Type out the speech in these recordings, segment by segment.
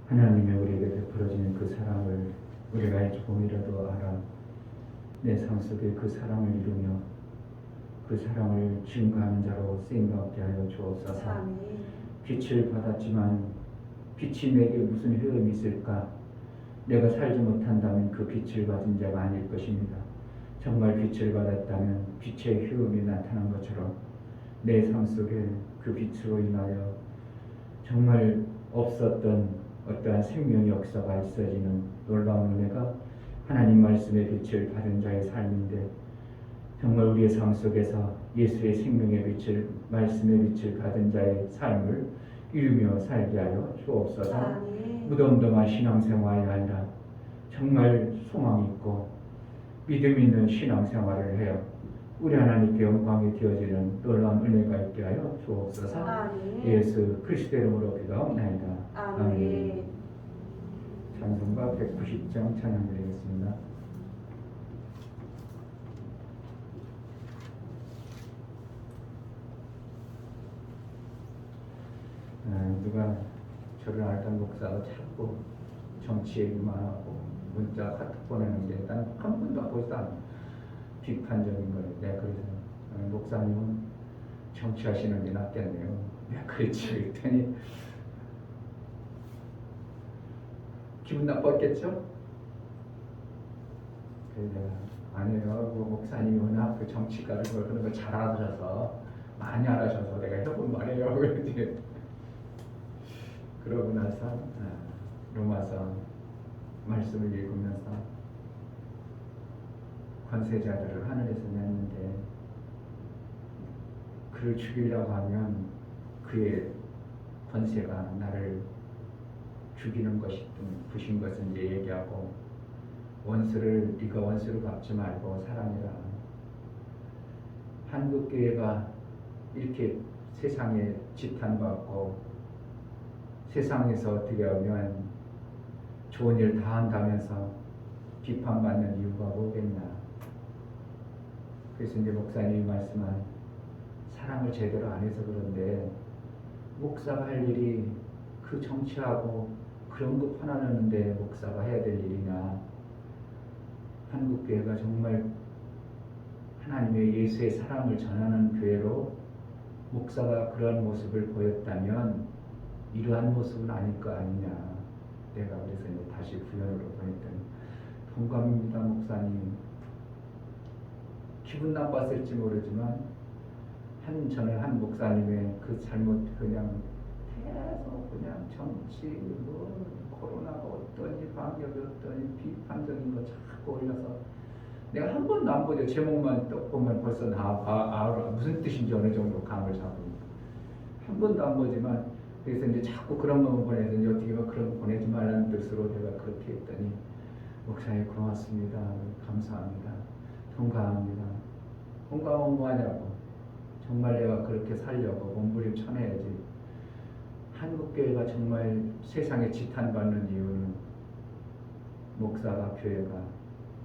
하나님의 우리에게 베풀어지는 그 사랑을 우리가 조금이라도 알아 내 삶 속에 그 사랑을 이루며 그 사랑을 증거하는 자로 쓰임받게 하여 주옵소서. 아멘. 빛을 받았지만 빛이 내게 무슨 효험이 있을까? 내가 살지 못한다면 그 빛을 받은 자가 아닐 것입니다. 정말 빛을 받았다면 빛의 효험이 나타난 것처럼 내 삶 속에 그 빛으로 인하여 정말 없었던 어떠한 생명의 역사가 있어지는 놀라운 은혜가 하나님 말씀의 빛을 받은 자의 삶인데, 정말 우리의 삶 속에서 예수의 생명의 빛을, 말씀의 빛을 받은 자의 삶을 이루며 살게 하여 주옵소서. 아멘. 무덤덤한 신앙생활이 아니라 정말 소망 있고 믿음 있는 신앙생활을 해요. 우리 하나님께 영광이 되어지는 놀라운 은혜가 있게 하여 주옵소서. 아멘. 예수 그리스도 이름으로 기도하옵나이다. 아멘. 찬송가 190장 찬양 드리겠습니다. 누가 저를 알던 목사가 자꾸 정치 얘기만 하고 문자 카톡 보내는 게 난 한 번도 보지도 않아. 비판적인 거예요. 내가 그래서 목사님은 정치하시는 게 낫겠네요. 내가 그랬지 그랬더니 기분 나빴겠죠? 그래서 내가 아니에요. 그 목사님이 워낙 그 정치가를 그런 거 잘 알아셔서 많이 알아셔서 내가 해본 말이에요. 그랬더니 그러고 나서 로마서 말씀을 읽으면서 권세자들을 하늘에서 냈는데 그를 죽이려고 하면 그의 권세가 나를 죽이는 것이든 부신 것은 이제 얘기하고, 원수를 네가 원수를 갚지 말고 사랑해라. 한국교회가 이렇게 세상에 지탄받고 세상에서 어떻게 하면 좋은 일 다 한다면서 비판받는 이유가 뭐겠나. 그래서 이제 목사님이 말씀한 사랑을 제대로 안 해서 그런데, 목사가 할 일이 그 정치하고 그런 거 편안하는데 목사가 해야 될 일이냐. 한국교회가 정말 하나님의 예수의 사랑을 전하는 교회로 목사가 그런 모습을 보였다면 이러한 모습은 아닐 거 아니냐. 내가 그래서 이제 다시 부연으로 보냈더니 동감입니다 목사님. 기분 나빴을지 모르지만 저는 한 목사님의 그 잘못, 그냥 계속 그냥 정치 뭐 코로나가 어떠니 방역이 어떠니 비판적인 거 자꾸 올려서 내가 한 번도 안 보죠. 제목만 딱 보면 벌써 알아. 무슨 뜻인지 어느 정도 감을 잡으니까. 한 번도 안 보지만, 그래서 이제 자꾸 그런 것만 보내서 이제 어떻게 보면 그런 거 보내지 말라는 뜻으로 내가 그렇게 했더니, 목사님 고맙습니다. 감사합니다. 동감합니다. 동감은 뭐하냐고. 정말 내가 그렇게 살려고 몸부림쳐내야지. 한국교회가 정말 세상에 지탄받는 이유는 목사가, 교회가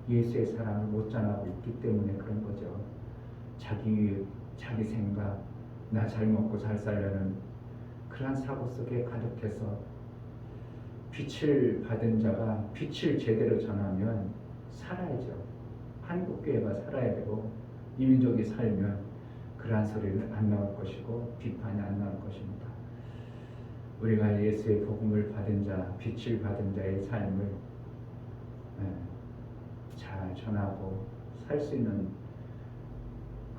예수의 사랑을 못 전하고 있기 때문에 그런 거죠. 자기 생각, 나 잘 먹고 잘 살려는 그러한 사고 속에 가득해서, 빛을 받은 자가 빛을 제대로 전하면 살아야죠. 한국교회가 살아야 되고 이민족이 살면 그러한 소리는 안 나올 것이고 비판이 안 나올 것입니다. 우리가 예수의 복음을 받은 자, 빛을 받은 자의 삶을 잘 전하고 살 수 있는,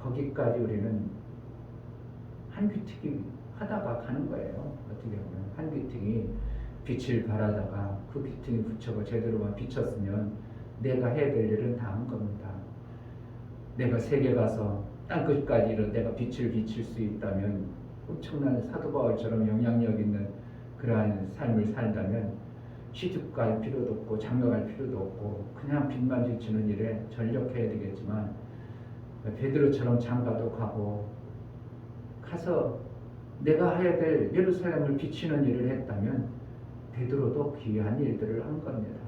거기까지 우리는 한 귀퉁이 하다가 가는 거예요. 어떻게 보면 한 귀퉁이 빛을 바라다가 그 귀퉁이 붙여고 제대로만 비쳤으면 내가 해야 될 일은 다 한 겁니다. 내가 세계 가서 땅끝까지 내가 빛을 비칠 수 있다면, 엄청난 사도 바울처럼 영향력 있는 그러한 삶을 살다면 시집 갈 필요도 없고 장가 갈 필요도 없고 그냥 빛만 비치는 일에 전력해야 되겠지만, 베드로처럼 장가도 가고 가서 내가 해야 될 예루살렘을 비치는 일을 했다면 베드로도 귀한 일들을 한 겁니다.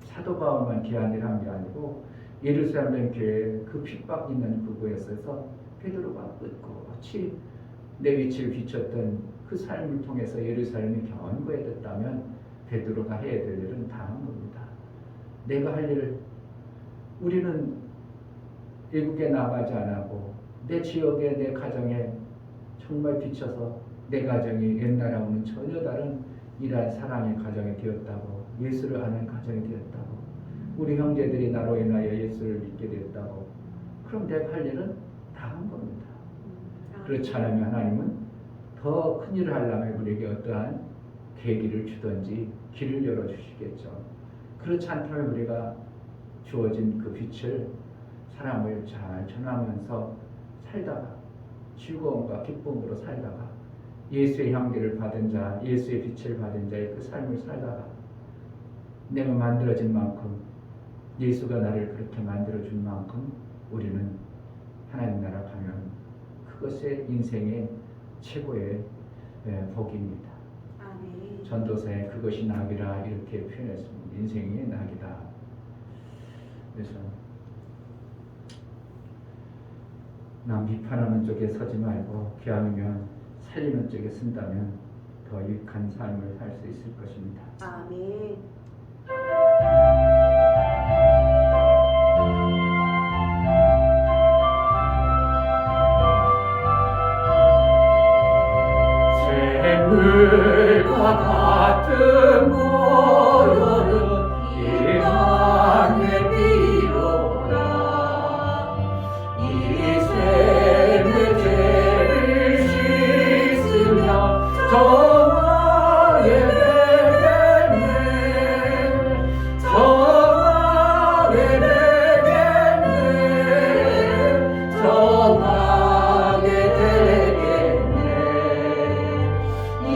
사도 바울만 귀한 일을 한 게 아니고 예루살렘 교회 그 핍박 있는 그곳에 있어서 베드로가 끝끝이 내 빛을 비췄던 그 삶을 통해서 예루살렘이 견고해졌다면 베드로가 해야 될 일은 다 한 겁니다. 내가 할 일, 우리는 외국에 나가지 않고 내 지역에 내 가정에 정말 비춰서 내 가정이 옛날하고는 전혀 다른 이러한 사랑의 가정이 되었다고, 예수를 아는 가정이 되었다고, 우리 형제들이 나로 인하여 예수를 믿게 되었다고. 그럼 내가 할 일은 다 한 겁니다. 그렇지 않으면 하나님은 더 큰 일을 하려면 우리에게 어떠한 계기를 주든지 길을 열어주시겠죠. 그렇지 않다면 우리가 주어진 그 빛을, 사랑을 잘 전하면서 살다가 즐거움과 기쁨으로 살다가 예수의 향기를 받은 자, 예수의 빛을 받은 자의 그 삶을 살다가 내가 만들어진 만큼, 예수가 나를 그렇게 만들어준 만큼 우리는 하나님 나라 가면 그것의 인생의 최고의 복입니다. 아멘. 전도서에 그것이 낙이라 이렇게 표현했습니다. 인생의 낙이다. 그래서 남 비판하는 쪽에 서지 말고 기왕이면 살리는 쪽에 쓴다면 더 유익한 삶을 살 수 있을 것입니다. 아멘. 샘물과 같은 모여는 이만의 비로라. 이 샘의 죄를 씻으며 정하게 되겠네. 정하게 되겠네. 정하게 되겠네. 이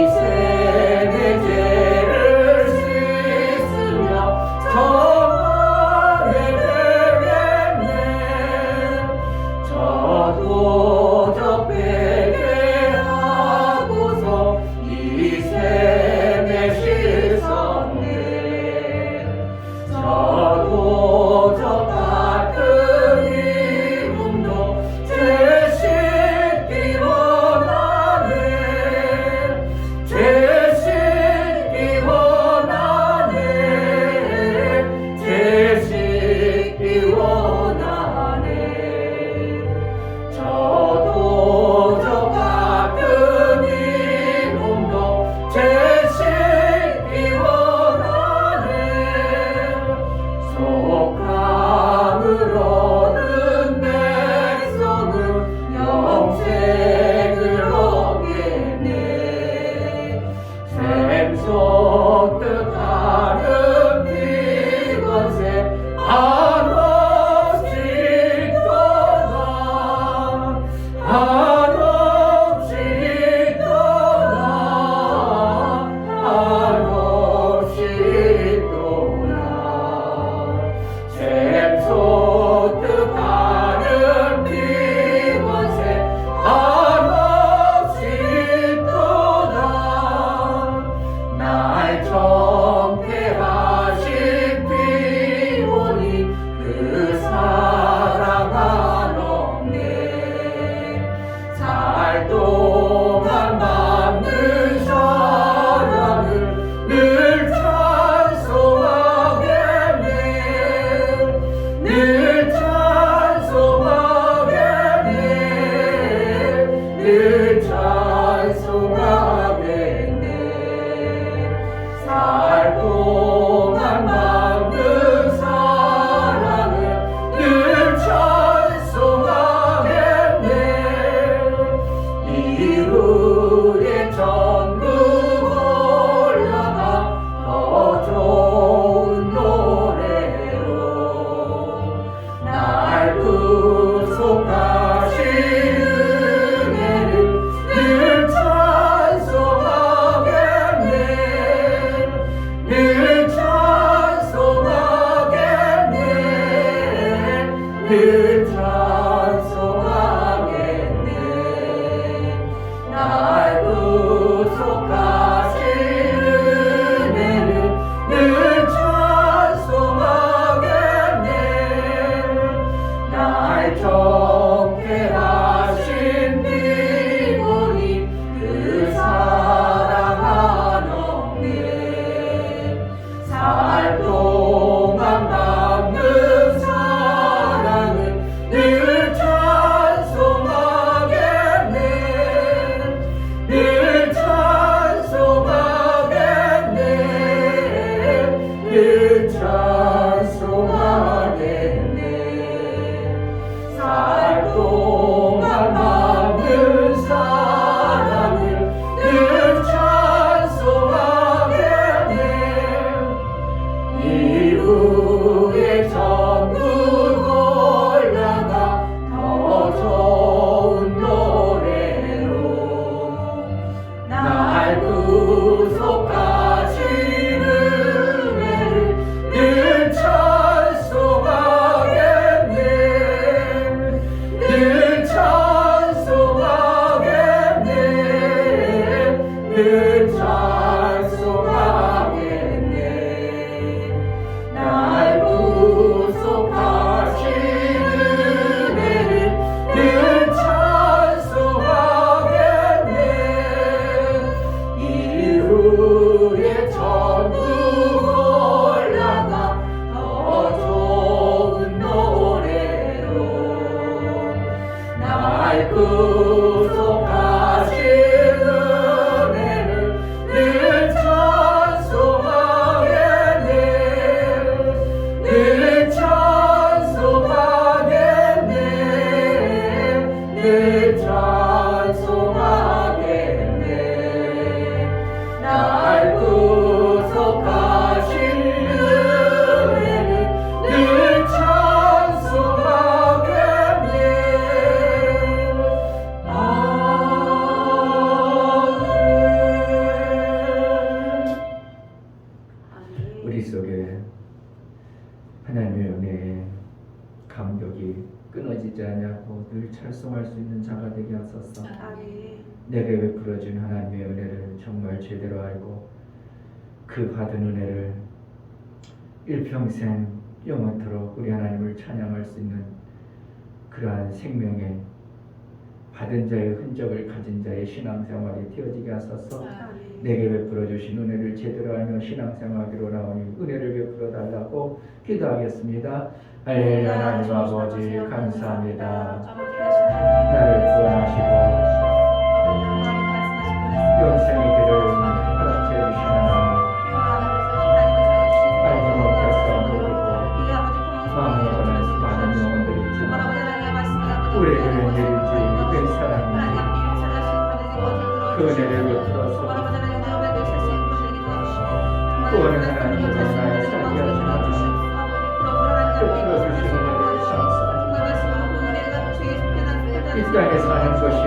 샘의 죄를 씻으며 정하게 되겠네. 저도 저 회개하고서 이 샘에 씻었네. 저도 저 같은 이름도 죄 씻기 원하네. 죄 씻기 원하네. 죄 씻기 원하네. 저도 저 같은 이름도 죄 씻기 원하네. 속함으로는 백성은 영생을 얻겠네. 샘솟듯 하는 비건새 한없이 떠나, 한없이 떠나, 한없이 떠나. 샘솟듯 하는 비건새 한없이 떠나. 날 정케하신 비오니 그 사랑 한없네. 살 동안 받는 사랑을 늘 찬송하겠네. 늘 찬송하겠네. 늘 찬송하겠네. 살 동안 받는 사랑을 늘 찬송하겠네. 이후에 전국 올라가 더 좋은 노래로 날 구속하신 은혜를 늘 찬송하겠네. 늘 찬송하겠네. 늘 찬송하겠네. 날 구속하신 은혜를 늘 찬송하겠네. 날 정케하신 비보니 그 사랑 한없네. 우리 속에 하나님의 은혜에 감격이 끊어지지 않냐고 늘 찬송할 수 있는 자가 되게 하소서. 아멘. 내게 베풀어준 하나님의 은혜를 정말 제대로 알고 그 받은 은혜를 일평생 영원토록 우리 하나님을 찬양할 수 있는 그러한 생명의 받은 자의 흔적을 가진 자의 신앙생활이 되어지게 하소서. 아멘. 내게 베풀어 주신 은혜를 제대로 알며 신앙생활하기로 나오니 은혜를 베풀어 달라고 기도하겠습니다. 할렐루야. 하나님 아버지 감사합니다. 나를 구원하시고 영생의 길을 허락해 주신 하나님, 알지 못해서 모르고 망해가는 많은 영혼들이 있지만 우리에게 웬일인지 웬 사랑인지 그 은혜를 베풀어서 구원의 하나님으로 나의 살게 하신 하나님, 베풀어 주신 은혜를 감사합니다. 이 땅에 사는 것이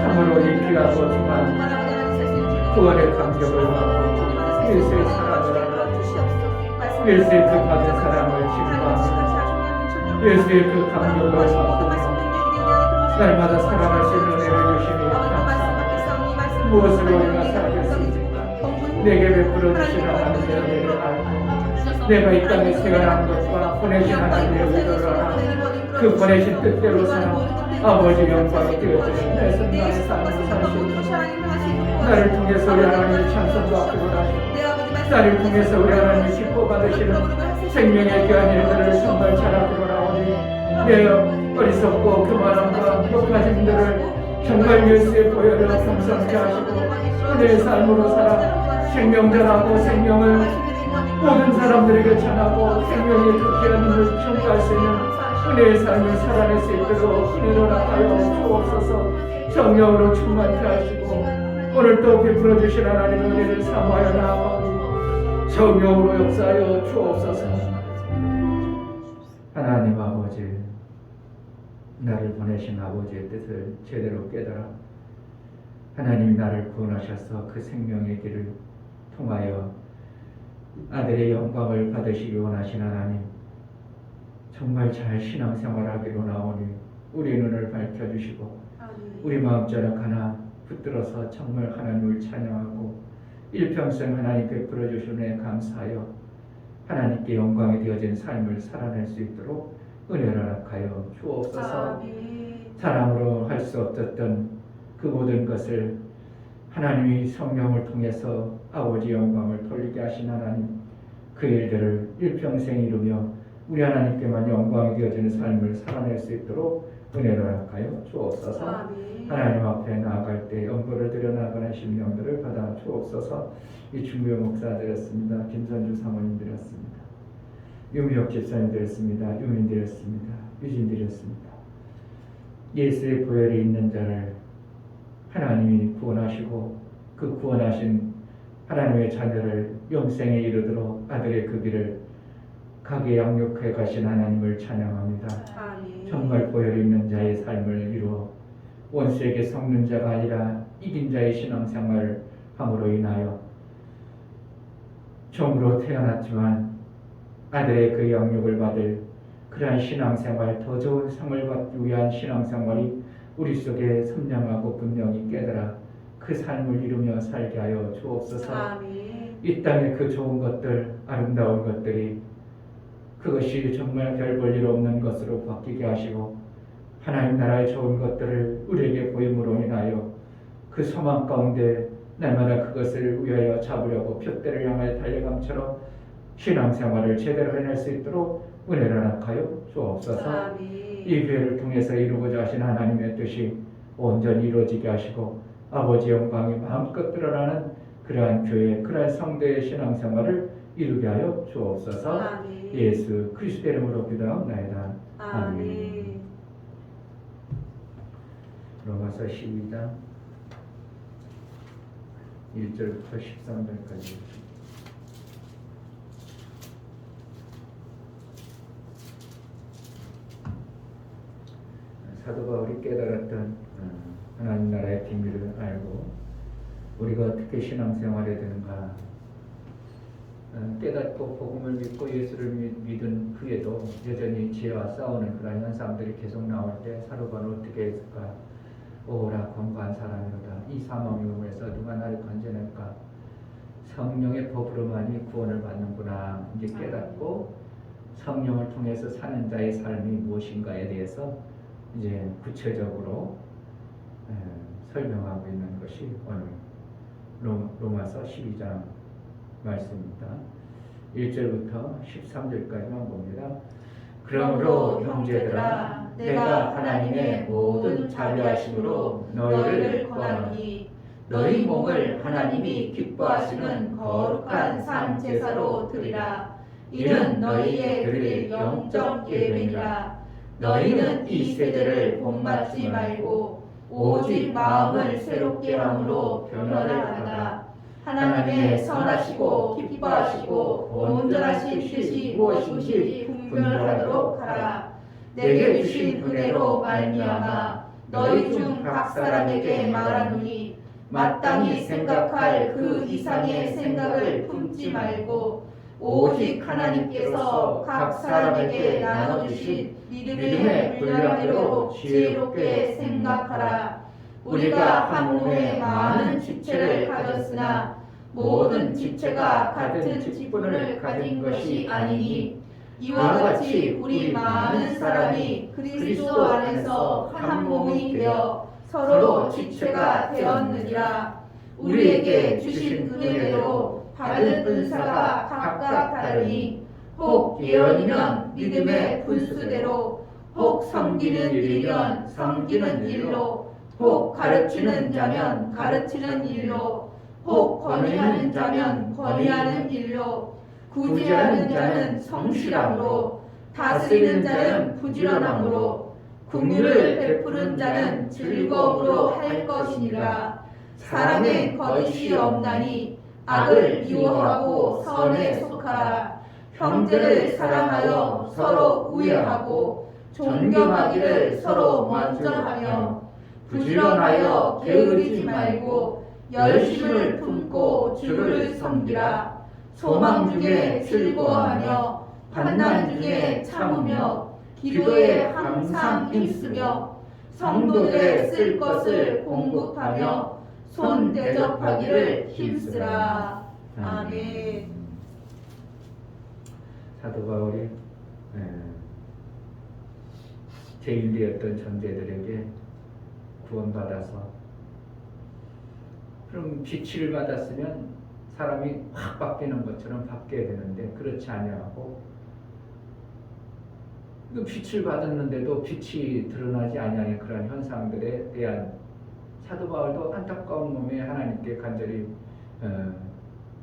참으로 이 귀하고 중한 구원의 감격을 받고 예수의 사랑을 하며 예수의 그 받은 사랑을 기뻐하며 예수의 그 감격을 받으며 날마다 사랑하시는 은혜를 주시니 감사합니다. 무엇으로 우리가 살겠습니까? 내게 베풀어 주신 하나님의 은혜를 알고 내가 이 땅에 생활한 것과 보내신 하나님의 의도를 알아 그 보내신 뜻대로 살아 아버지 영광이 되어주신 내 나의 삶을 사시고 나를 통해서 우리 하나님의 찬송도 앞으로 하시고 나를 통해서 우리 하나님의 기뻐 받으시는 생명의 귀한 일들을 정말 잘 앞으로 나오니 내 어리석고 교만함과 욕가짐들을 정말 예수의 보혈로 겸손케 하시고 은혜의 삶으로 살아 생명전하고 생명을 모든 사람들에게 전하고 생명의 그 귀한 힘을 평가할 수 있는 은혜의 삶을 살아낼 수 있도록 은혜로 나타여 주옵소서. 성령으로 충만케 하시고 오늘 또 베풀어 주신 하나님의 은혜를 사모하여 나아가고 성령으로 역사하여 주옵소서. 하나님 아버지, 나를 보내신 아버지의 뜻을 제대로 깨달아 하나님이 나를 구원하셔서 그 생명의 길을 통하여 아들의 영광을 받으시기 원하신 하나님, 정말 잘 신앙생활하기로 나오니 우리 눈을 밝혀주시고 우리 마음자락 하나 붙들어서 정말 하나님을 찬양하고 일평생 하나님 베풀어 주신 은혜에 감사하여 하나님께 영광이 되어진 삶을 살아낼 수 있도록 은혜를 허락하여 주옵소서. 사람으로 할 수 없었던 그 모든 것을 하나님이 성령을 통해서 아버지 영광을 돌리게 하신 하나님, 그 일들을 일평생 이루며 우리 하나님께만 영광이 되어지는 삶을 살아낼 수 있도록 은혜를 허락하여 주옵소서. 하나님 앞에 나아갈 때 연고를 드려 나아가는 심령들을 받아 주옵소서. 이 중부의 목사 드렸습니다. 김선주 사모님 드렸습니다. 유미혁 집사님 드렸습니다. 유민 드렸습니다. 유진 드렸습니다. 예수의 보혈이 있는 자를 하나님이 구원하시고 그 구원하신 하나님의 자녀를 영생에 이르도록 아들의 그 길을 가게 양육해 가신 하나님을 찬양합니다. 정말 보혈이 있는 자의 삶을 이루어 원수에게 속는 자가 아니라 이긴 자의 신앙생활을 함으로 인하여 종으로 태어났지만 아들의 그 양육을 받을 그러한 신앙생활, 더 좋은 상을 받기 위한 신앙생활이 우리 속에 선명하고 분명히 깨달아 그 삶을 이루며 살게 하여 주옵소서. 이 땅의 그 좋은 것들, 아름다운 것들이 그것이 정말 별 볼 일 없는 것으로 바뀌게 하시고 하나님 나라의 좋은 것들을 우리에게 보임으로 인하여 그 소망 가운데 날마다 그것을 위하여 잡으려고 푯대를 향하여 달려감처럼 신앙생활을 제대로 해낼 수 있도록 은혜를 허락하여 주옵소서. 이 교회를 통해서 이루고자 하신 하나님의 뜻이 온전히 이루어지게 하시고 아버지 영광이 마음껏 드러나는 그러한 교회, 그러한 성도의 신앙생활을 이루게 하여 주옵소서. 예수 그리스도의 이름으로 기도하옵나이다. 아멘. 로마서 12장 1절부터 13절까지 사도 바울이 깨달았던 하나님 나라의 비밀을 알고 우리가 어떻게 신앙생활해야 되는가, 깨닫고 복음을 믿고 예수를 믿은 후에도 여전히 죄와 싸우는 그런 현상들이 계속 나올 때 사도바울은 어떻게 했을까? 오라 권고한 사람이로다. 이 사망에서 누가 나를 건져낼까? 성령의 법으로만이 구원을 받는구나. 이제 깨닫고 성령을 통해서 사는 자의 삶이 무엇인가에 대해서 이제 구체적으로 설명하고 있는 것이 오늘 로마서 12장 말씀입니다. 1절부터 13절까지만 봅니다. 그러므로 형제들아 내가 하나님의 모든 자비하심으로 너희를 권하노니 너희 몸을 하나님이 기뻐하시는 거룩한 산 제사로 드리라. 이는 너희의 드릴 영적 예배니라. 너희는 이 세대를 본받지 말고 오직 마음을 새롭게 함으로 변화하라. 하나님의 선하시고 기뻐하시고 온전하신 뜻이 무엇인지 분별하도록 하라. 내게 주신 은혜로 말미암아 너희 중 각 사람에게 말하노니 마땅히 생각할 그 이상의 생각을 품지 말고 오직 하나님께서 각 사람에게 나눠주신 믿음의 분량대로 지혜롭게 생각하라. 우리가 한 몸에 많은 지체를 가졌으나 모든 지체가 같은 직분을 가진 것이 아니니 이와 같이 우리 많은 사람이 그리스도 안에서 한 몸이 되어 서로 지체가 되었느니라. 우리에게 주신 은혜대로 받은 은사가 각각 다르니 혹 예언이면 믿음의 분수대로, 혹 섬기는 일이면 섬기는 일로, 혹 가르치는 자면 가르치는 일로, 혹 권위하는 자면 권위하는 일로, 구제하는 자는 성실함으로, 다스리는 자는 부지런함으로, 긍휼을 베푸는 자는 즐거움으로 할 것이니라. 사랑에 거짓이 없나니 악을 미워하고 선에 속하라. 형제를 사랑하여 서로 우애하고 존경하기를 서로 먼저 하며 부지런하여 게으르지 말고 열심을 품고 주를 섬기라. 소망 중에 즐거워하며 환난 중에 참으며 기도에 항상 힘쓰며 성도들의 쓸 것을 공급하며 손 대접하기를 힘쓰라. 아멘. 사도 바울이 제1대였던 존재들에게 구원받아서, 그럼 빛을 받았으면 사람이 확 바뀌는 것처럼 바뀌어야 되는데 그렇지 아니하고, 그 빛을 받았는데도 빛이 드러나지 아니하는 그런 현상들에 대한 사도 바울도 안타까운 몸에 하나님께 간절히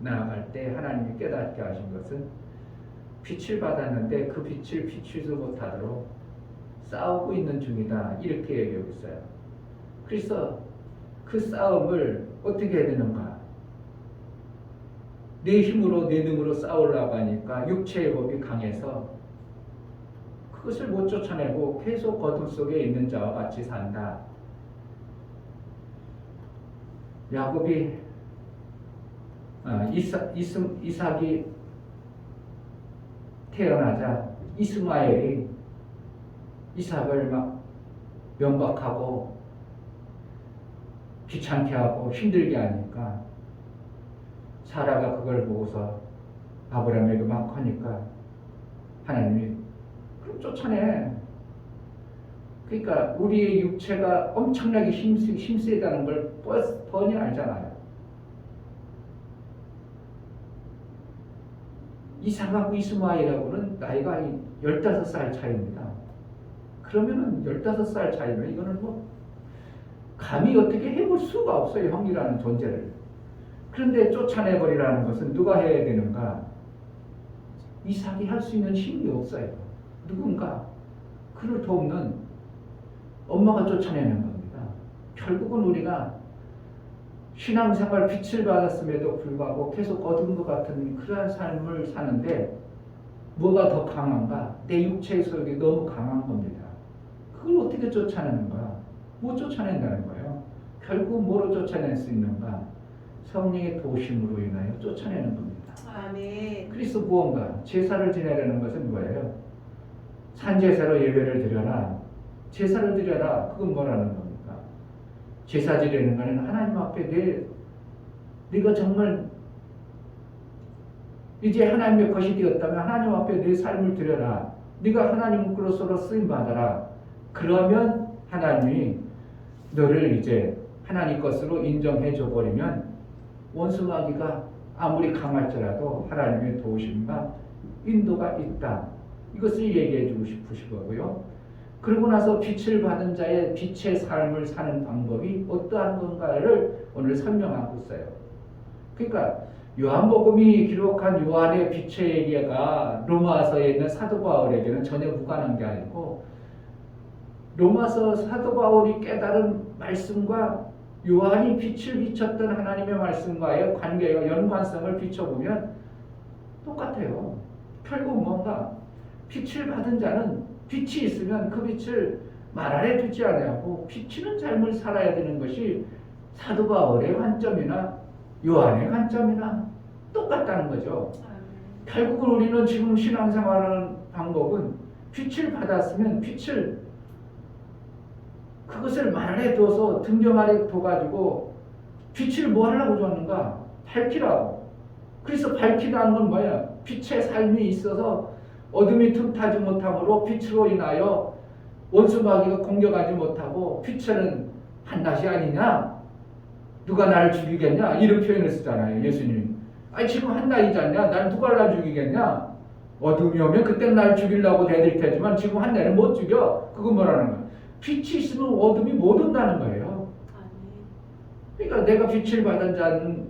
나아갈 때 하나님이 깨닫게 하신 것은 빛을 받았는데 그 빛을 비추지 못하도록 싸우고 있는 중이다, 이렇게 얘기하고 있어요. 그래서 그 싸움을 어떻게 해야 되는가? 내 힘으로 내 능으로 싸우려고 하니까 육체의 법이 강해서 그것을 못 쫓아내고 계속 어둠 속에 있는 자와 같이 산다. 야곱이 이삭이 태어나자 이스마엘이 이삭을 막 명박하고 귀찮게 하고 힘들게 하니까 사라가 그걸 보고서 아브라함에게 막 하니까 하나님이 그럼 쫓아내. 그러니까 우리의 육체가 엄청나게 힘세다는 걸 뻔히 알잖아요. 이삭하고 이스마엘하고는 나이가 15살 차이입니다. 그러면은 15살 차이면 이거는 뭐 감히 어떻게 해볼 수가 없어요, 형이라는 존재를. 그런데 쫓아내버리라는 것은 누가 해야 되는가? 이삭이 할 수 있는 힘이 없어요. 누군가 그를 돕는 엄마가 쫓아내는 겁니다. 결국은 우리가 신앙생활 빛을 받았음에도 불구하고 계속 어두운 것 같은 그러한 삶을 사는데 뭐가 더 강한가? 내 육체의 소욕이 너무 강한 겁니다. 그걸 어떻게 쫓아내는가? 못 쫓아낸다는 거예요. 결국 뭐로 쫓아낼 수 있는가? 성령의 도심으로 인하여 쫓아내는 겁니다. 아멘. 그리스도 무언가 제사를 지내려는 것은 뭐예요? 산제사로 예배를 드려라. 제사를 드려라. 그건 뭐라는 겁니까? 제사 지내는 것은 하나님 앞에 네가 정말 이제 하나님의 것이 되었다면 하나님 앞에 내 삶을 드려라. 네가 하나님으로서 쓰임 받아라. 그러면 하나님이 너를 이제 하나님 것으로 인정해 줘 버리면 원수마귀가 아무리 강할지라도 하나님의 도우심과 인도가 있다. 이것을 얘기해 주고 싶으시고요. 그러고 나서 빛을 받은 자의 빛의 삶을 사는 방법이 어떠한 건가를 오늘 설명하고 있어요. 그러니까 요한복음이 기록한 요한의 빛의 얘기가 로마서에 있는 사도 바울에게는 전혀 무관한 게 아니고 로마서 사도 바울이 깨달은 말씀과 요한이 빛을 비췄던 하나님의 말씀과의 관계와 연관성을 비춰보면 똑같아요. 결국 뭔가 빛을 받은 자는 빛이 있으면 그 빛을 말 아래 두지 아니하고 비치는 삶을 살아야 되는 것이 사도 바울의 관점이나 요한의 관점이나 똑같다는 거죠. 결국은 우리는 지금 신앙생활하는 방법은 빛을 받았으면 그것을 말 아래 둬서 등경 아래 둬가지고 빛을 뭐 하려고 줬는가? 밝히라고. 그래서 밝히라는 건 뭐야? 빛의 삶이 있어서 어둠이 틈타지 못함으로 빛으로 인하여 원수마귀가 공격하지 못하고 빛은 한낮이 아니냐? 누가 나를 죽이겠냐? 이런 표현을 쓰잖아요. 예수님이. 아니 지금 한낮이지 않냐? 난 누가 날 죽이겠냐? 어둠이 오면 그때 날 죽이려고 내들 테지만 지금 한낮은 못 죽여. 그건 뭐라는 거야? 빛이 있으면 어둠이 못 온다는 거예요. 그러니까 내가 빛을 받은 자는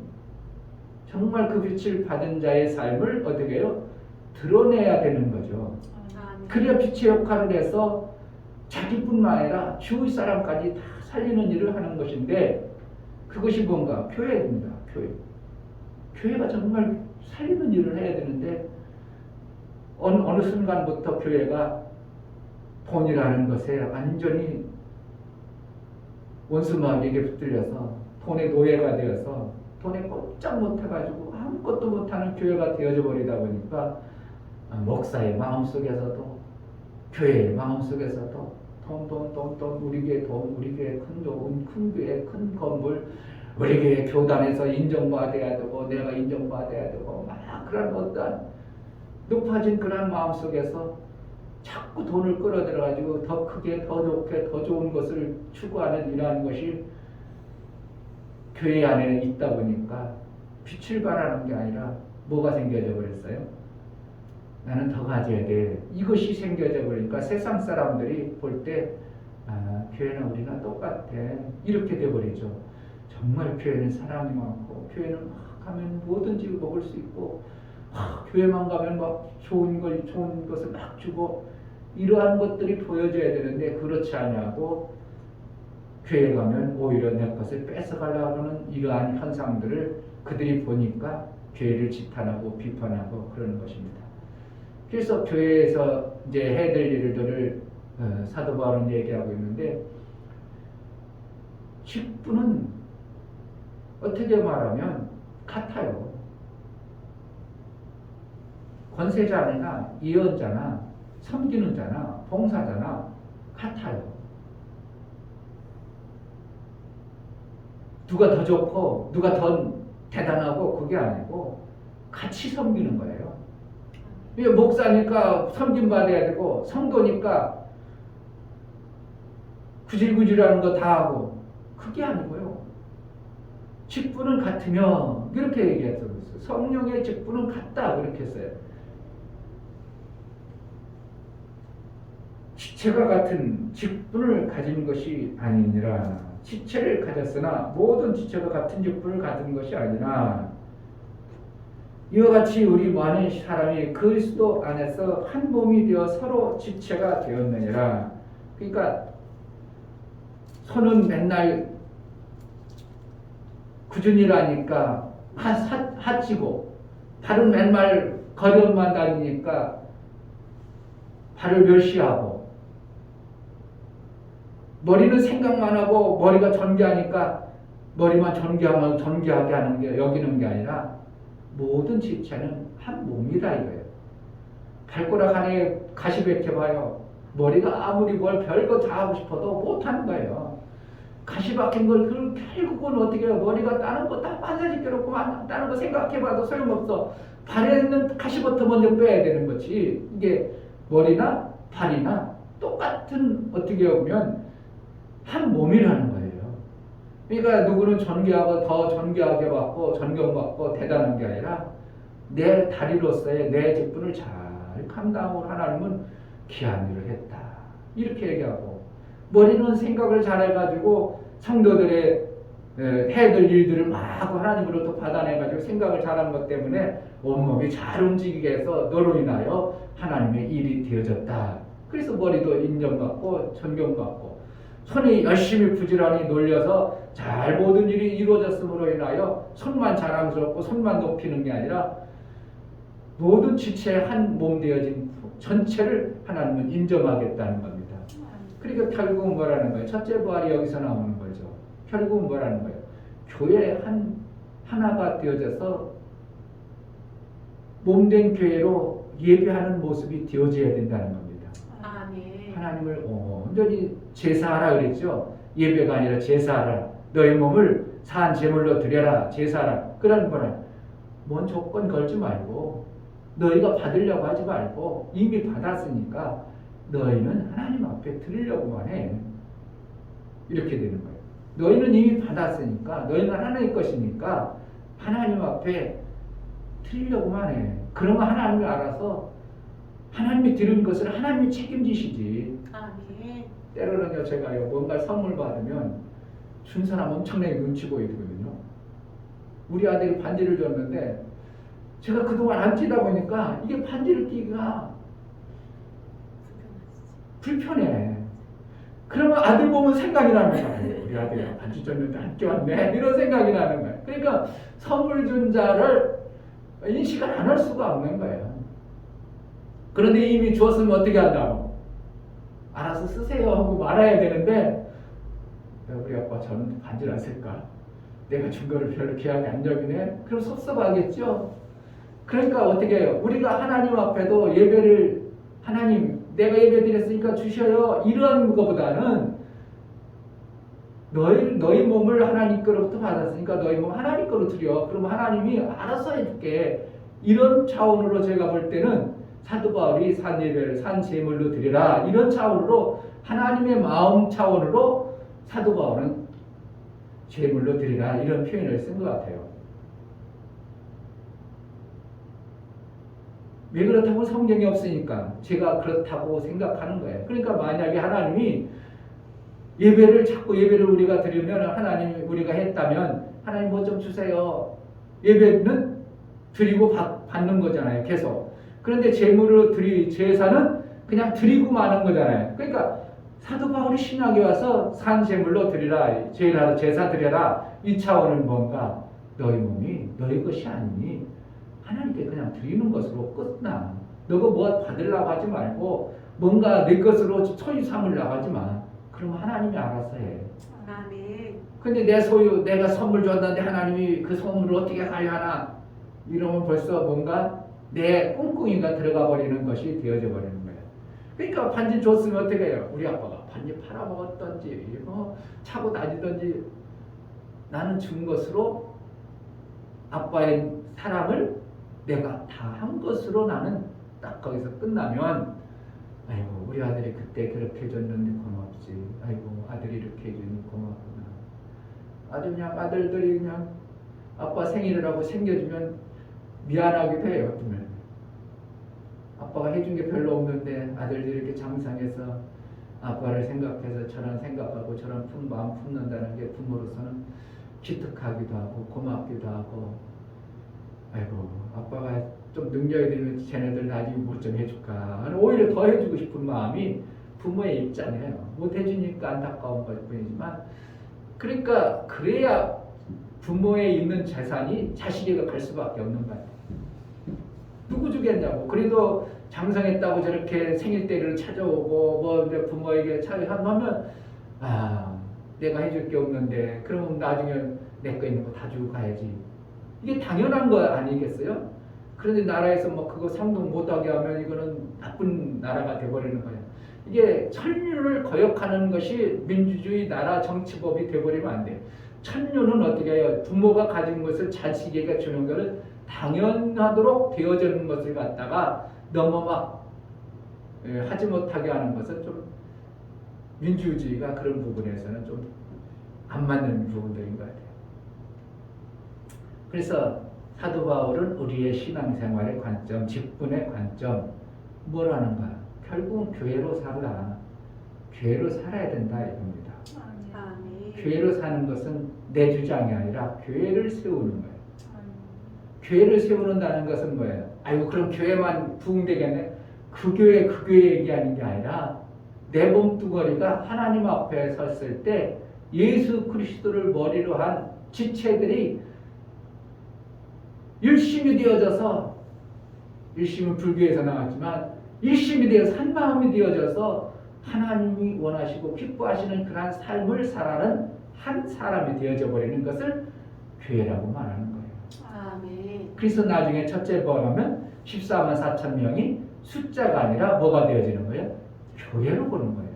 정말 그 빛을 받은 자의 삶을 어떻게 해요? 드러내야 되는 거죠. 그래야 빛의 역할을 해서 자기뿐만 아니라 주위 사람까지 다 살리는 일을 하는 것인데 그것이 뭔가? 교회입니다. 교회가 정말 살리는 일을 해야 되는데 어느 순간부터 교회가 돈이라는 것에 완전히 원수마귀에게 붙들려서 돈의 노예가 되어서 돈에 꼼짝 못해가지고 아무것도 못하는 교회가 되어져 버리다 보니까 목사의 마음속에서도 교회의 마음속에서도 돈 우리 교회 돈 우리 교회 큰 교회 큰 건물 우리 교회 교단에서 인정받아야 되고 내가 인정받아야 되고 막 그런 어떤 높아진 그런 마음속에서 자꾸 돈을 끌어들여가지고 더 크게 더 좋게 더 좋은 것을 추구하는 이러한 것이 교회 안에 있다 보니까 빛을 발하는 게 아니라 뭐가 생겨져 버렸어요? 나는 더 가져야 돼. 이것이 생겨져 버리니까 세상 사람들이 볼 때 교회나 우리나 똑같아. 이렇게 돼버리죠. 정말 교회는 사람이 많고 교회는 막 가면 뭐든지 먹을 수 있고 교회만 가면 막 좋은 것을 막 주고 이러한 것들이 보여져야 되는데 그렇지 않냐고 교회 가면 오히려 내 것을 뺏어가려고 하는 이러한 현상들을 그들이 보니까 교회를 지탄하고 비판하고 그러는 것입니다. 그래서 교회에서 이제 해야 될 일들을 사도 바울은 얘기하고 있는데 직분은 어떻게 말하면 같아요. 권세자나 예언자나 섬기는 자나 봉사자나 같아요. 누가 더 좋고 누가 더 대단하고 그게 아니고 같이 섬기는 거예요. 목사니까 섬김받아야 되고 성도니까 구질구질하는 거 다 하고 그게 아니고요. 직분은 같으며 이렇게 얘기했어요. 성령의 직분은 같다 그렇게 했어요. 지체가 같은 직분을 가진 것이 아니니라. 지체를 가졌으나 모든 지체가 같은 직분을 가진 것이 아니라 이와 같이 우리 많은 사람이 그리스도 안에서 한 몸이 되어 서로 지체가 되었느니라. 그러니까 손은 맨날 꾸준히라니까 하치고 발은 맨날 걸음만 다니니까 발을 멸시하고 머리는 생각만 하고 머리가 전개하니까 머리만 전개하게 하는 게 여기는 게 아니라 모든 지체는 한 몸이다 이거예요. 발가락 안에 가시 박혀봐요. 머리가 아무리 뭘 별거 다 하고 싶어도 못하는 거예요. 가시 박힌 걸 결국은 어떻게 해요? 머리가 다른 거 다 반사시켜놓고 다른 거 생각해봐도 소용없어. 발에 있는 가시부터 먼저 빼야 되는 거지. 이게 머리나 발이나 똑같은 어떻게 보면 한 몸이라는 거예요. 그러니까 누구는 존귀하고 더 존귀하게 받고 존경받고 대단한 게 아니라 내 다리로서의 내 직분을 잘 감당하고 하나님은 귀한 일을 했다. 이렇게 얘기하고 머리는 생각을 잘해가지고 성도들의 해야 될 일들을 막 하나님으로부터 받아내가지고 생각을 잘한 것 때문에 온몸이 잘 움직이게 해서 너로 인하여 하나님의 일이 되어졌다. 그래서 머리도 인정받고 존경받고 손이 열심히 부지런히 놀려서 잘 모든 일이 이루어졌음으로 인하여 손만 자랑스럽고 손만 높이는 게 아니라 모든 지체의 한 몸 되어진 전체를 하나님은 인정하겠다는 겁니다. 그러니까 결국은 뭐라는 거예요? 첫째 부활이 여기서 나오는 거죠. 결국은 뭐라는 거예요? 교회 하나가 되어져서 몸된 교회로 예배하는 모습이 되어져야 된다는 겁니다. 아멘. 하나님을 온전히 제사하라 그랬죠. 예배가 아니라 제사하라. 너의 몸을 산 제물로 드려라. 제사하라. 그런 거는 뭔 조건 걸지 말고 너희가 받으려고 하지 말고 이미 받았으니까 너희는 하나님 앞에 드리려고만 해. 이렇게 되는 거예요. 너희는 이미 받았으니까 너희는 하나님 것이니까 하나님 앞에 드리려고만 해. 그러면 하나님이 알아서 하나님이 드린 것을 하나님이 책임지시지. 아멘. 때로는요 제가요 뭔가 선물 받으면 준 사람 엄청나게 눈치 보이거든요. 우리 아들이 반지를 줬는데 제가 그동안 안 끼다 보니까 이게 반지를 끼기가 불편해. 그러면 아들 보면 생각이 나는 거예요. 우리 아들이 반지 줬는데 안 껴왔네. 이런 생각이 나는 거예요. 그러니까 선물 준 자를 인식을 안 할 수가 없는 거예요. 그런데 이미 주었으면 어떻게 한다고? 알아서 쓰세요 하고 말아야 되는데 우리 아빠 저는 반지를 안 쓸까? 내가 준 거를 별로 귀하게 안 여기네? 그럼 섭섭하겠죠? 그러니까 어떻게 해요? 우리가 하나님 앞에도 예배를 하나님 내가 예배 드렸으니까 주셔요. 이런 것보다는 너희 몸을 하나님 거로부터 받았으니까 너희 몸 하나님 거로 드려. 그러면 하나님이 알아서 해줄게. 이런 차원으로 제가 볼 때는 사도 바울이 산 예배를 산 제물로 드리라. 이런 차원으로 하나님의 마음 차원으로 사도 바울은 제물로 드리라. 이런 표현을 쓴 것 같아요. 왜 그렇다고 성경이 없으니까 제가 그렇다고 생각하는 거예요. 그러니까 만약에 하나님이 자꾸 예배를 우리가 드리면 하나님이 우리가 했다면 하나님 뭐 좀 주세요. 예배는 드리고 받는 거잖아요. 계속. 그런데 제물을 제사는 그냥 드리고 마는 거잖아요. 그러니까 사도 바울이 신학에 와서 산 제물로 드리라. 제사 드려라. 이 차원은 뭔가 너희 몸이 너희 것이 아니니 하나님께 그냥 드리는 것으로 끝나. 너가 뭐 받으려고 하지 말고 뭔가 내 것으로 소유 삼으려고 하지 마. 그러면 하나님이 알아서 해. 아멘. 근데 내가 선물 줬는데 하나님이 그 선물을 어떻게 관리하나? 이러면 벌써 뭔가 내 꿍꿍이가 들어가 버리는 것이 되어져 버리는 거예요. 그러니까 반지 줬으면 어떻게 해요? 우리 아빠가 반지 팔아먹었던지 차고 다니던지 나는 준 것으로 아빠의 사랑을 내가 다 한 것으로 나는 딱 거기서 끝나면 아이고 우리 아들이 그때 그렇게 해줬는데 고맙지. 아이고 아들이 이렇게 해주니 고맙구나. 아주 그냥 아들들이 그냥 아빠 생일이라고 챙겨주면 미안하기도 해요. 어쩌면 아빠가 해준 게 별로 없는데 아들들이 이렇게 장상해서 아빠를 생각해서 저런 생각하고 저런 마음 품는다는 게 부모로서는 기특하기도 하고 고맙기도 하고 아이고 아빠가 좀 능력이 되면 쟤네들 나중에 뭐 좀 해줄까 오히려 더 해주고 싶은 마음이 부모의 입장이에요. 못 해주니까 안타까운 것 뿐이지만 그러니까 그래야 부모에 있는 재산이 자식에게 갈 수밖에 없는 거예요. 누구 주겠냐고. 그래도 장성했다고 저렇게 생일 때를 찾아오고 뭐 부모에게 찾아가면 내가 해줄 게 없는데 그러면 나중에 내 거 있는 거 다 주고 가야지. 이게 당연한 거 아니겠어요? 그런데 나라에서 뭐 그거 상동 못하게 하면 이거는 나쁜 나라가 돼버리는 거예요. 이게 천륜을 거역하는 것이 민주주의 나라 정치법이 돼버리면 안 돼요. 천륜은 어떻게 해요? 부모가 가진 것을 자식에게 주는 것을 당연하도록 되어지는 것을 갖다가 너무 막 하지 못하게 하는 것은 좀 민주주의가 그런 부분에서는 좀 안 맞는 부분들인 것 같아요. 그래서 사도 바울은 우리의 신앙생활의 관점, 직분의 관점 뭐라는가? 결국은 교회로 살라. 교회로 살아야 된다 이겁니다. 아멘. 교회로 사는 것은 내 주장이 아니라 교회를 세우는 거예요. 교회를 세우는다는 것은 뭐예요? 아이고 그럼 교회만 부흥되겠네. 그 교회 얘기하는 게 아니라 내 몸뚱어리가 하나님 앞에 섰을 때 예수 그리스도를 머리로 한 지체들이 일심이 되어져서, 일심은 불교에서 나왔지만 일심이 되어서 한 마음이 되어져서 하나님이 원하시고 기뻐하시는 그러한 삶을 살아가는 한 사람이 되어져 버리는 것을 교회라고 말하는 거예요. 아멘. 그래서 나중에 첫째 부활하면 14만 4천 명이 숫자가 아니라 뭐가 되어지는 거예요? 교회로 보는 거예요.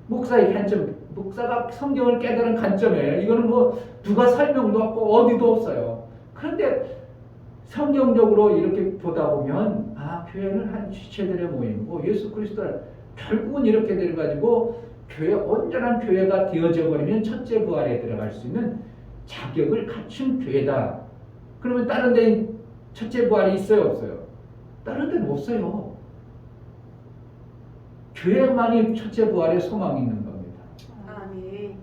목사의 관점, 목사가 성경을 깨달은 관점이에요. 이거는 뭐 누가 설명도 없고 어디도 없어요. 그런데 성경적으로 이렇게 보다 보면 교회는 한 지체들의 모임이고 예수 그리스도를 결국은 이렇게 돼가지고 교회 온전한 교회가 되어져 버리면 첫째 부활에 들어갈 수 있는 자격을 갖춘 교회다. 그러면 다른 데는 첫째 부활이 있어요, 없어요? 다른 데는 없어요. 교회만이 첫째 부활의 소망이 있는 겁니다. 아멘.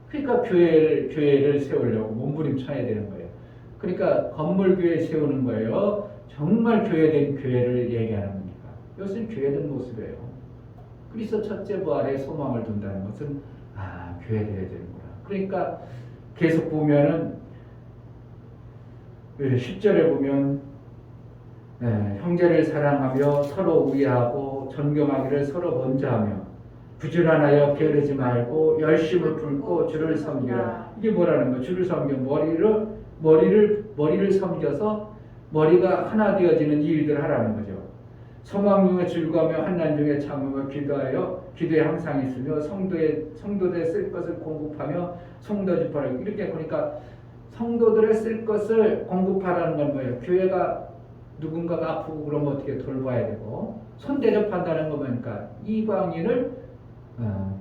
그러니까 교회를 세우려고 몸부림쳐야 되는 거예요. 그러니까 건물교회 세우는 거예요. 정말 교회된 교회를 얘기하는 겁니다. 이것은 교회된 모습이에요. 그래서 첫째 부활의 소망을 둔다는 것은 교회 되어야 되는구나. 그러니까 계속 보면은 10절에 보면 형제를 사랑하며 서로 우애하고 존경하기를 서로 먼저 하며 부지런하여 게으르지 말고 열심을 품고 주를 섬기라. 이게 뭐라는 거예요? 주를 섬겨 머리를 섬겨서 머리가 하나 되어지는 일들을 하라는 거죠. 소망 중에 즐거워하며 환난 중에 참으며 기도에 항상 있으며 성도들의 쓸 것을 공급하며 성도 집하라. 이렇게 그러니까 성도들의 쓸 것을 공급하라는 건 뭐예요? 교회가 누군가가 아프고 그러면 어떻게 돌봐야 되고 손 대접한다는 거 보니까 이방인을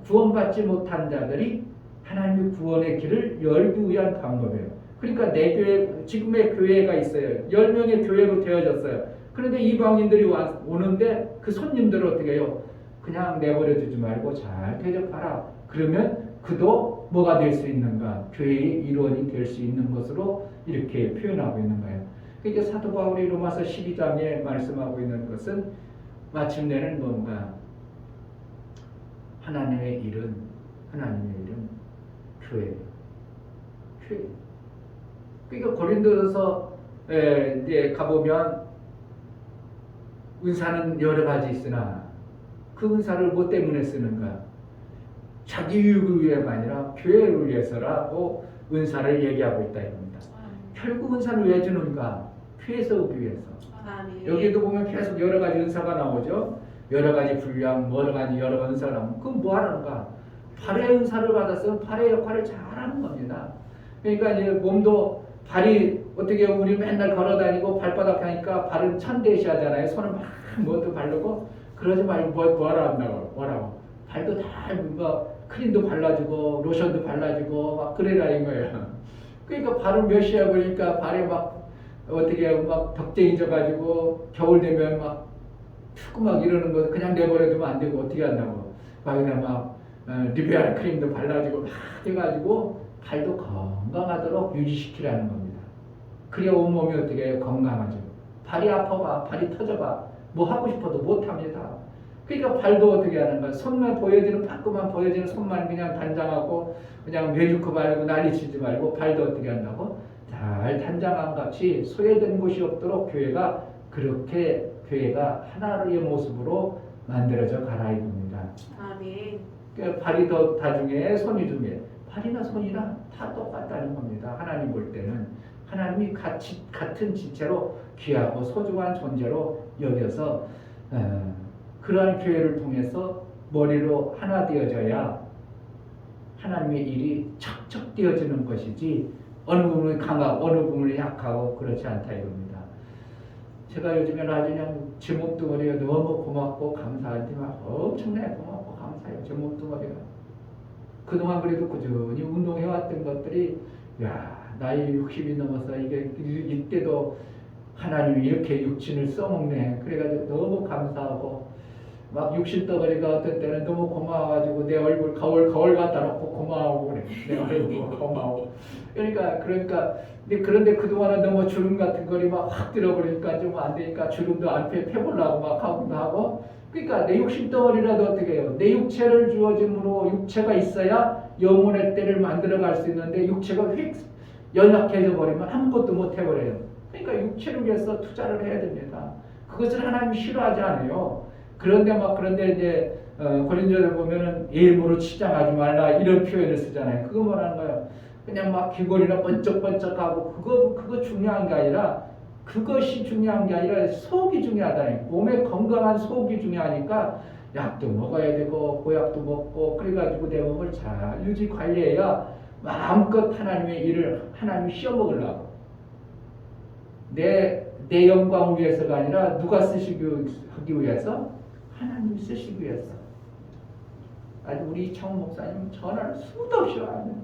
구원받지 못한 자들이 하나님의 구원의 길을 열기 위한 방법이에요. 그러니까 내 교회, 지금의 교회가 있어요. 10명의 교회로 되어졌어요. 그런데 이방인들이 오는데 그 손님들을 어떻게 해요? 그냥 내버려 두지 말고 잘 대접하라. 그러면 그도 뭐가 될 수 있는가? 교회의 일원이 될 수 있는 것으로 이렇게 표현하고 있는 거예요. 그러니까 사도 바울이 로마서 12장에 말씀하고 있는 것은 마침내는 뭔가 하나님의 일은 교회예요. 교회. 그러니까 고린도서 이제 가보면 은사는 여러 가지 있으나 그 은사를 뭐 때문에 쓰는가? 자기 유익을 위해가 아니라 교회를 위해서라고 은사를 얘기하고 있다 이겁니다. 결국 은사를 왜 주는가? 교회 세우기 위해서. 아멘. 여기도 보면 계속 여러 가지 은사가 나오죠. 여러 가지 분량, 여러 은사가 나오면 그건 뭐 하는가? 발의 은사를 받았으면 발의 역할을 잘하는 겁니다. 그러니까 이제 몸도 발이 어떻게 우리 맨날 걸어다니고 발바닥 하니까 발은 천대시 하잖아요. 손을 막 뭐도 바르고 그러지 말고 뭐라 한다고 뭐라고 발도 다 뭐 크림도 발라주고 로션도 발라주고 막 그래라 이거예요. 그러니까 발을 몇 시에 보니까 발에 막 어떻게 막 덕쟁이 져가지고 겨울 되면 막 춥고 막 이러는 거 그냥 내버려두면 안 되고 어떻게 한다고 막 그냥 막 리베라 크림도 발라주고 막 해가지고 발도 건강하도록 유지시키라는 겁니다. 그래야 온몸이 어떻게 해요? 건강하죠. 발이 아파봐, 발이 터져봐, 뭐 하고 싶어도 못합니다. 그러니까 발도 어떻게 하는 거야? 손만 보여지는, 밖만 보여지는 손만 그냥 단장하고 그냥 메주크 바르고 난리치지 말고 발도 어떻게 한다고? 잘 단장한 같이 소외된 곳이 없도록 교회가 하나의 모습으로 만들어져 가라 이겁니다. 아멘. 그러니까 발이 더 다중에 손이 중에 발이나 손이나 다 똑같다는 겁니다. 하나님 볼 때는 하나님이 같은 지체로 귀하고 소중한 존재로 여겨서 그러한 교회를 통해서 머리로 하나 되어져야 하나님의 일이 척척 되어지는 것이지 어느 부분이 강하고 어느 부분이 약하고 그렇지 않다 이겁니다. 제가 요즘에는 아주 그냥 제 몸뚱어리가 너무 고맙고 감사한데 막 엄청나게 고맙고 감사해요. 제 몸뚱어리가. 그동안 그래도 꾸준히 운동해왔던 것들이 나이 60이 넘어서 이때도 하나님이 이렇게 육신을 써먹네. 그래가지고 너무 감사하고 막 육신 덩어리가 어떤 때는 너무 고마워가지고 내 얼굴 거울 갖다 놓고 고마워하고 그래. 내 얼굴 고마워. 그런데 그동안은 너무 주름 같은 거리 막 확 들어버리니까 좀 안 되니까 주름도 안 펴보려고 막 하고 그러니까 내 육신 덩어리라도 어떻게 해요? 내 육체를 주어짐으로 육체가 있어야 영혼의 때를 만들어갈 수 있는데 육체가 휙 연약해져 버리면 아무것도 못 해버려요. 그러니까 육체를 위해서 투자를 해야 됩니다. 그것을 하나님이 싫어하지 않아요. 그런데 이제 고린도를 보면은 예물로 치장하지 말라 이런 표현을 쓰잖아요. 그거 뭐라는 거예요? 그냥 막 귀걸이나 번쩍번쩍하고 그거 중요한 게 아니라 그것이 중요한 게 아니라 속이 중요하다니. 몸에 건강한 속이 중요하니까 약도 먹어야 되고 보약도 먹고 그래가지고 내 몸을 잘 유지 관리해야 마음껏 하나님의 일을 하나님이 씌워 먹으려고. 내 영광을 위해서가 아니라 누가 쓰시기 하기 위해서? 하나님이 쓰시기 위해서. 아주 우리 이창훈 목사님 전화를 수도 없이 와요.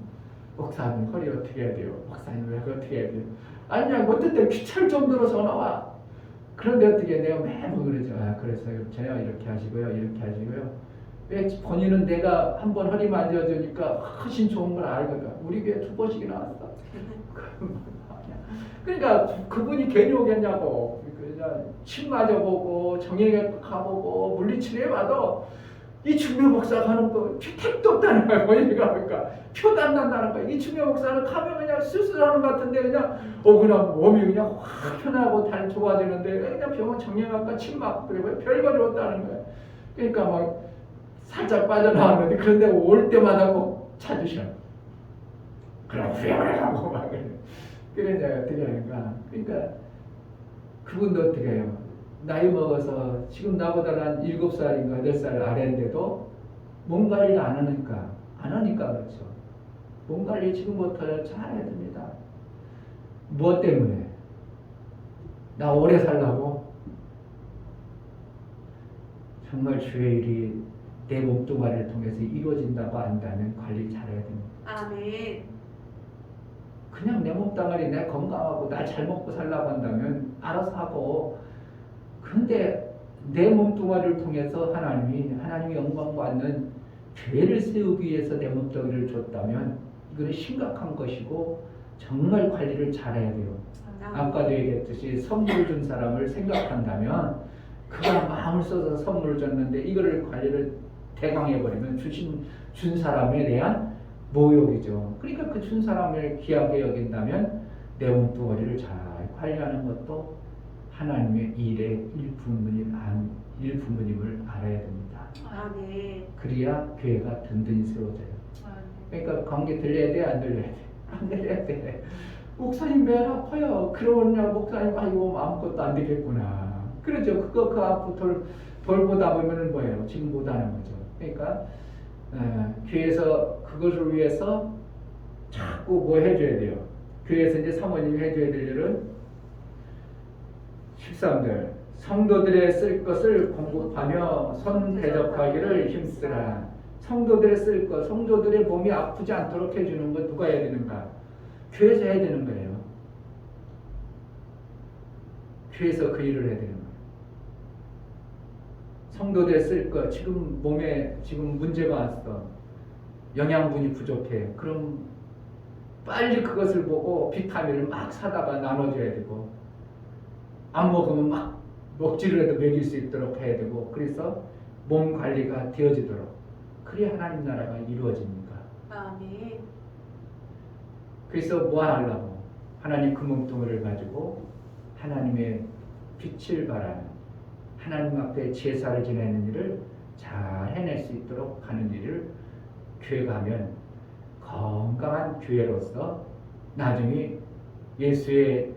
목사님 허리 어떻게 해야 돼요? 목사님 왜 어떻게 해야 돼요? 아니야 어떤 때 귀찮을 정도로 전화와. 그런데 어떻게 내가 매번 그러죠. 그래서 저요 이렇게 하시고요 이렇게 하시고요. 왜 본인은 내가 한번 허리 만져주니까 훨씬 좋은 걸 알거든. 우리 교회 2번씩이나 왔어. 그러니까 그분이 괜히 오겠냐고. 그냥 침 맞아보고 정형외과 가보고 물리치료해봐도 이 중매 목사가 하는 거 택도 없다는 거야. 보니까 그러니까 표도 안 난다는 거야. 이 중매 목사는 가면 그냥 수술하는 것 같은데 그냥 그냥 몸이 그냥 확 편하고 달 좋아지는데 그냥 병원 정형외과 침 맞고 그래 별거 좋다는 거야. 그러니까 막 살짝 빠져나왔는데 그런데 올 때마다 꼭 찾으셔. 그럼 후회하고 막 그래. 그래 이제 어떻게 하는가. 그러니까 그분도 어떻게 해요. 나이 먹어서 지금 나보다 한 7살인가 8살 아래인데도 몸 관리를 안 하니까 그렇죠. 몸 관리 지금부터 잘해야 됩니다. 무엇 때문에? 나 오래 살라고? 정말 주의 일이 내 몸뚱아리를 통해서 이루어진다고 안다면 관리 잘해야 됩니다. 아멘. 그냥 내 몸뚱아리 내 건강하고 나 잘 먹고 살라고 한다면 알아서 하고, 그런데 내 몸뚱아리를 통해서 하나님이 영광 받는 교회를 세우기 위해서 내 몸뚱아리를 줬다면 이거는 심각한 것이고 정말 관리를 잘해야 돼요. 아까도 얘기했듯이 선물을 준 사람을 생각한다면 그가 마음을 써서 선물을 줬는데 이거를 관리를 대강해버리면 준 사람에 대한 모욕이죠. 그러니까 그 준 사람을 귀하게 여긴다면 내 몸뚱아리를 잘 관리하는 것도 하나님의 일의 일부분임을 알아야 됩니다. 아멘. 그래야 교회가 든든히 세워져요. 그러니까 관계 들려야 돼, 안 들려야 돼? 안 들려야 돼. 목사님 배 아파요. 그러냐 목사님 아이고 아무것도 안 되겠구나. 그러죠. 그 앞으로 돌보다 보면은 뭐예요? 지금 못하는 거죠. 그러니까 교회에서 그것을 위해서 자꾸 뭐 해줘야 돼요. 교회에서 이제 사모님이 해줘야 될 일은 13절 성도들의 쓸 것을 공급하며 손 대접하기를 힘쓰라. 성도들의 쓸 것, 성도들의 몸이 아프지 않도록 해주는 건 누가 해야 되는가? 교회에서 해야 되는 거예요. 교회에서 그 일을 해야 되는 거예요. 성도들의 쓸 것, 지금 몸에 지금 문제가 왔어. 영양분이 부족해. 그럼 빨리 그것을 보고 비타민을 막 사다가 나눠줘야 되고, 안 먹으면 막 먹지를 해도 먹일 수 있도록 해야 되고, 그래서 몸 관리가 되어지도록. 그래야 하나님 나라가 이루어집니다. 아멘. 그래서 뭐 하려고? 하나님 그 몸뚱이를 가지고 하나님의 빛을 발하는, 하나님 앞에 제사를 지내는 일을 잘 해낼 수 있도록 하는 일을 교회 가면 건강한 교회로서 나중에 예수의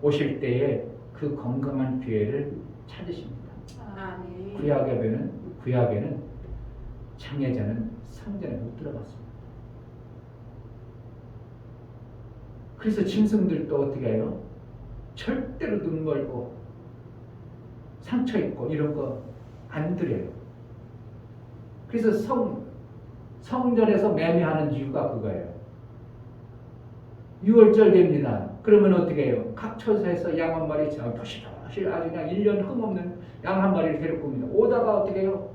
오실 때에 그 건강한 교회를 찾으십니다. 아멘. 구약에는 장애자는 성전에 못 들어갔습니다. 그래서 짐승들도 어떻게 해요? 절대로 눈 멀고 상처 있고 이런 거 안 드려요. 그래서 성전에서 매매하는 이유가 그거예요. 6월절 됩니다. 그러면 어떻게 해요? 각 처소에서 양 한 마리 도시도시 아주 그냥 1년 흠없는 양 한 마리를 데리고 옵니다. 오다가 어떻게 해요?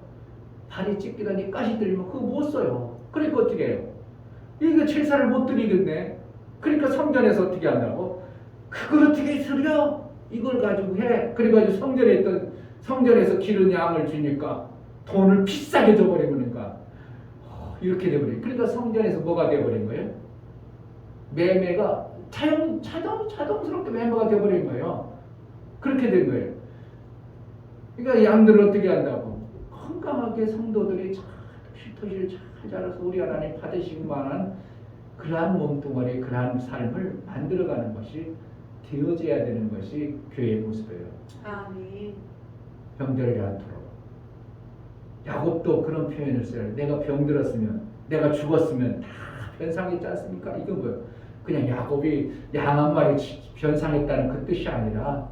발이 찢기더니 가시 들리면 그거 못 써요. 그러니까 어떻게 해요? 이거 제사를 못 드리겠네. 그러니까 성전에서 어떻게 한다고? 그걸 어떻게 드려? 이걸 가지고 해. 그래가지고 성전에서 기른 양을 주니까 돈을 비싸게 줘버리니까 이렇게 돼버려요. 그러니까 성전에서 뭐가 돼버린 거예요? 매매가 자동스럽게 매매가 돼버린 거예요. 그렇게 된 거예요. 그러니까 양들을 어떻게 한다고? 건강하게 성도들이 토실 잘 자라서 우리 하나님 받으실 만한 그러한 몸뚱아리, 그러한 삶을 만들어가는 것이 되어져야 되는 것이 교회의 모습이에요. 아멘. 병들지 않도록. 야곱도 그런 표현을 써요. 내가 병들었으면, 내가 죽었으면 다 변상했지 않습니까? 이건 뭐예요? 그냥 야곱이 양 한 마리 변상했다는 그 뜻이 아니라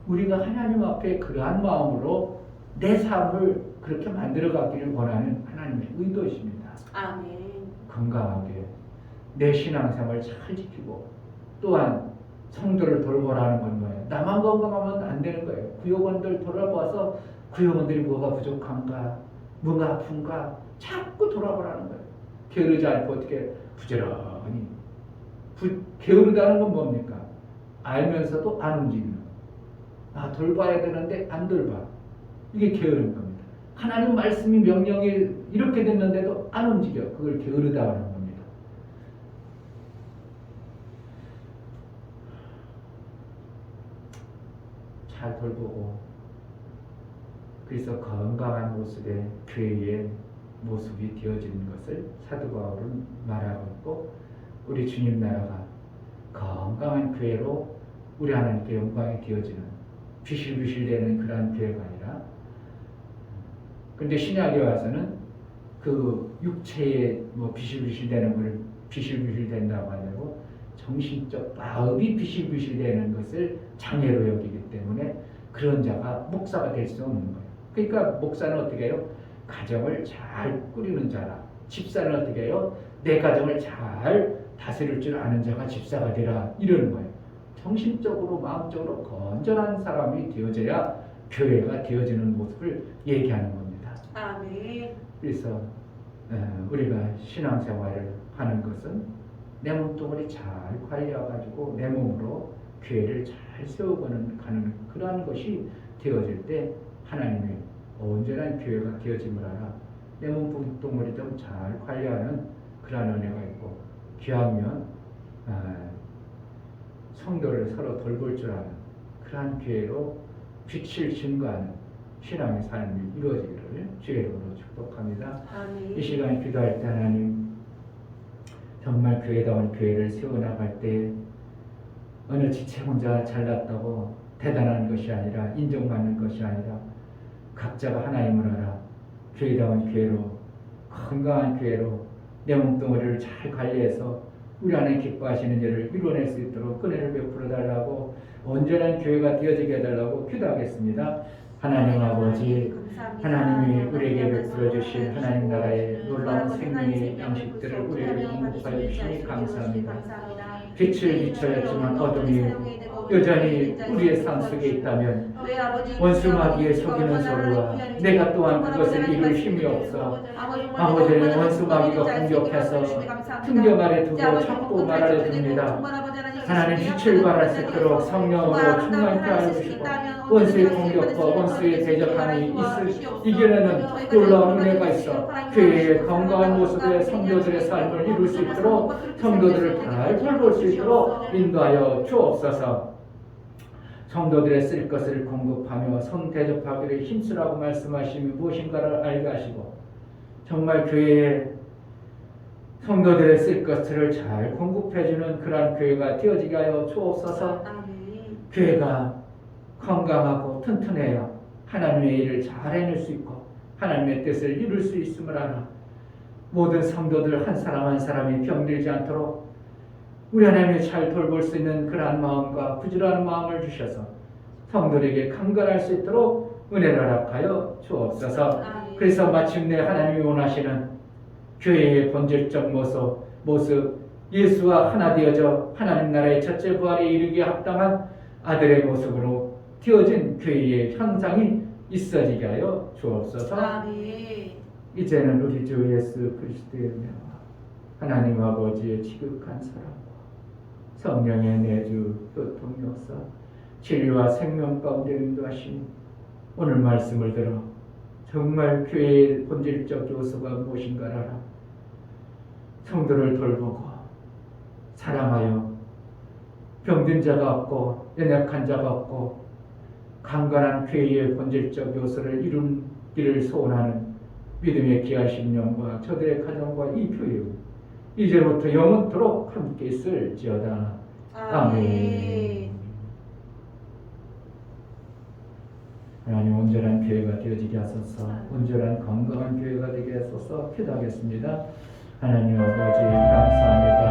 우리가 하나님 앞에 그러한 마음으로 내 삶을 그렇게 만들어가기를 원하는 하나님의 의도이십니다. 아멘. 건강하게 내 신앙생활을 잘 지키고 또한 성도를 돌보라는 건 뭐예요? 나만 건강하면 안 되는 거예요. 구역원들 돌아봐서 구역원들이 뭐가 부족한가, 뭐가 아픈가 자꾸 돌아보라는 거예요. 게으르지 않고 어떻게 부지런히 게으르다는 건 뭡니까? 알면서도 안 움직이는 거예요. 돌봐야 되는데 안 돌봐. 이게 게으른 겁니다. 하나님 말씀이 명령이 이렇게 됐는데도 안 움직여. 그걸 게으르다고 하는 겁니다. 잘 돌보고 그래서 건강한 모습의 교회의 모습이 되어지는 것을 사도 바울은 말하고 있고 우리 주님 나라가 건강한 교회로 우리 하나님께 영광이 되어지는 비실비실대는 그러한 교회가 아니라 근데 신약에 와서는 그 육체의 비실비실대는 걸 비실비실된다고 하냐고 정신적 마음이 비실비실되는 것을 장애로 여기기 때문에 그런 자가 목사가 될 수 없는 거예요. 그러니까 목사는 어떻게 해요? 가정을 잘 꾸리는 자라. 집사는 어떻게 해요? 내 가정을 잘 다스릴 줄 아는 자가 집사가 되라. 이러는 거예요. 정신적으로 마음적으로 건전한 사람이 되어져야 교회가 되어지는 모습을 얘기하는 겁니다. 아멘. 그래서 우리가 신앙생활을 하는 것은 내 몸뚱아리 잘 관리해가지고 내 몸으로 교회를 잘 세워가는 그러한 것이 되어질 때 하나님의 온전한 교회가 되어짐을 알아 내 몸뚱아리 좀 잘 관리하는 그러한 은혜가 있고 귀하면 성도를 서로 돌볼 줄 아는 그러한 교회로 빛을 증거하는 신앙의 삶이 이루어지기를 주의 이름으로 축복합니다. 아멘. 이 시간에 기도할 때 하나님 정말 교회다운 교회를 세워나갈 때 어느 지체 혼자 잘났다고 대단한 것이 아니라 인정받는 것이 아니라 각자가 하나님을 알아 교회다운 교회로 건강한 교회로 내 몸뚱아리를 잘 관리해서 우리 안에 기뻐하시는 일을 이루어낼 수 있도록 은혜를 베풀어 달라고 온전한 교회가 되어지게 해달라고 기도하겠습니다. 하나님 아버지 하나님이 우리에게 베풀어 주신 하나님 나라의 놀라운 생명의 양식들을 우리에게 공급하여 주시니 감사합니다. 빛을 비춰야지만 어둠이 여전히 우리의 삶 속에 있다면 원수 마귀의 속이는 소리와 내가 또한 그것을 이룰 힘이 없어 아버지는 원수 마귀가 공격해서 등경 아래 두고 찾고 말 아래 둡니다. 하나님 빛을 발할 수 있도록 성령으로 충만케 하시고 원수의 공격과 원수의 대적함이 이겨내는 놀라운 은혜가 있어 교회의 건강한 모습의 성도들의 삶을 이룰 수 있도록 성도들을 잘 돌볼 수 있도록 인도하여 주옵소서. 성도들의 쓸 것을 공급하며 성 대접하기를 힘쓰라고 말씀하심이 무엇인가를 알게 하시고 정말 교회의 성도들의 쓸 것을 잘 공급해주는 그러한 교회가 되어지게 하여 주옵소서. 아멘. 교회가 건강하고 튼튼해야 하나님의 일을 잘 해낼 수 있고 하나님의 뜻을 이룰 수 있음을 알아. 모든 성도들 한 사람 한 사람이 병들지 않도록 우리 하나님이 잘 돌볼 수 있는 그러한 마음과 부지런한 마음을 주셔서 성도들에게 강건할 수 있도록 은혜를 허락하여 주옵소서. 아멘. 그래서 마침내 하나님이 원하시는 교회의 본질적 모습 예수와 하나 되어져 하나님 나라의 첫째 부활에 이르기에 합당한 아들의 모습으로 되어진 교회의 형상이 있어지게 하여 주옵소서. 아멘. 이제는 우리 주 예수 그리스도의 은혜와 하나님 아버지의 지극한 사랑과 성령의 내주 교통 역사 진리와 생명 가운데 인도하심 오늘 말씀을 들어 정말 교회의 본질적 요소가 무엇인가를 알아 성도를 돌보고 사랑하여 병든 자가 없고 연약한 자가 없고 강건한 교회의 본질적 요소를 이루기를 소원하는 믿음의 귀한 심령과 저들의 가정과 이 교회 이제부터 영원토록 함께 있을지어다. 아멘. 하나님 온전한 교회가 되어지게 하소서. 온전한 건강한 교회가 되게 하소서. 기도하겠습니다. 하나님 아버지 감사합니다.